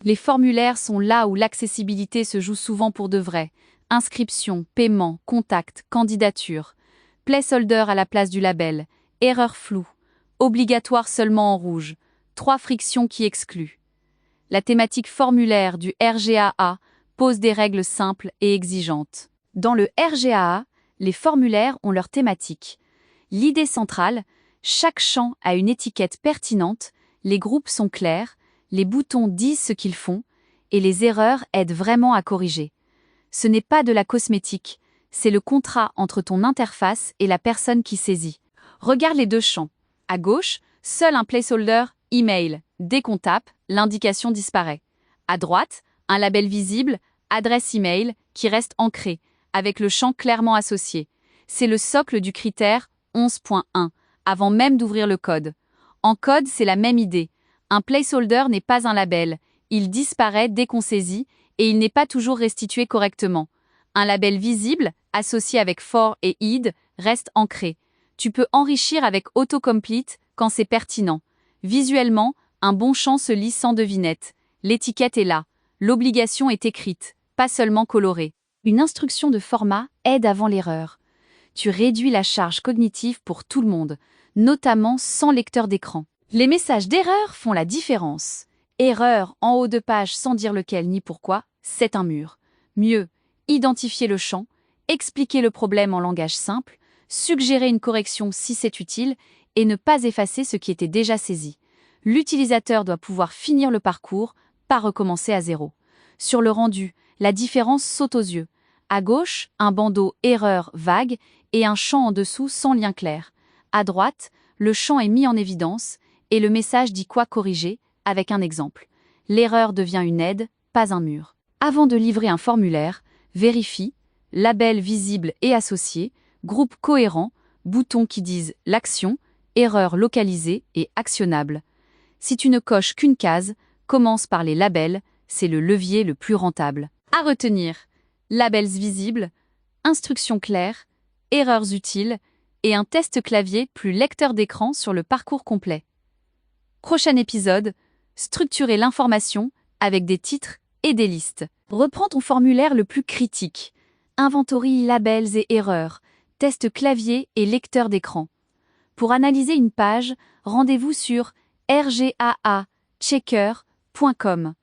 Les formulaires sont là où l'accessibilité se joue souvent pour de vrai. Inscription, paiement, contact, candidature. Placeholder à la place du label. Erreur floue. Obligatoire seulement en rouge. 3 frictions qui excluent. La thématique formulaire du RGAA pose des règles simples et exigeantes. Dans le RGAA, les formulaires ont leur thématique. L'idée centrale, chaque champ a une étiquette pertinente, les groupes sont clairs, les boutons disent ce qu'ils font, et les erreurs aident vraiment à corriger. Ce n'est pas de la cosmétique, c'est le contrat entre ton interface et la personne qui saisit. Regarde les 2 champs. À gauche, seul un placeholder email. Dès qu'on tape, l'indication disparaît. À droite, un label visible, adresse email, qui reste ancré, avec le champ clairement associé. C'est le socle du critère 11.1, avant même d'ouvrir le code. En code, c'est la même idée. Un placeholder n'est pas un label. Il disparaît dès qu'on saisit et il n'est pas toujours restitué correctement. Un label visible, associé avec for et id, reste ancré. Tu peux enrichir avec autocomplete quand c'est pertinent. Visuellement, un bon champ se lit sans devinette. L'étiquette est là. L'obligation est écrite, pas seulement colorée. Une instruction de format aide avant l'erreur. Tu réduis la charge cognitive pour tout le monde, notamment sans lecteur d'écran. Les messages d'erreur font la différence. Erreur en haut de page sans dire lequel ni pourquoi, c'est un mur. Mieux, identifier le champ, expliquer le problème en langage simple, suggérer une correction si c'est utile et ne pas effacer ce qui était déjà saisi. L'utilisateur doit pouvoir finir le parcours, pas recommencer à zéro. Sur le rendu, la différence saute aux yeux. À gauche, un bandeau erreur vague et un champ en dessous sans lien clair. À droite, le champ est mis en évidence et le message dit quoi corriger avec un exemple. L'erreur devient une aide, pas un mur. Avant de livrer un formulaire, vérifie, label visible et associé, groupe cohérent, boutons qui disent l'action, erreur localisée et actionnable. Si tu ne coches qu'une case, commence par les labels, c'est le levier le plus rentable. À retenir, labels visibles, instructions claires, erreurs utiles et un test clavier plus lecteur d'écran sur le parcours complet. Prochain épisode, structurer l'information avec des titres et des listes. Reprends ton formulaire le plus critique. Inventorie labels et erreurs, test clavier et lecteur d'écran. Pour analyser une page, rendez-vous sur rgaachecker.com.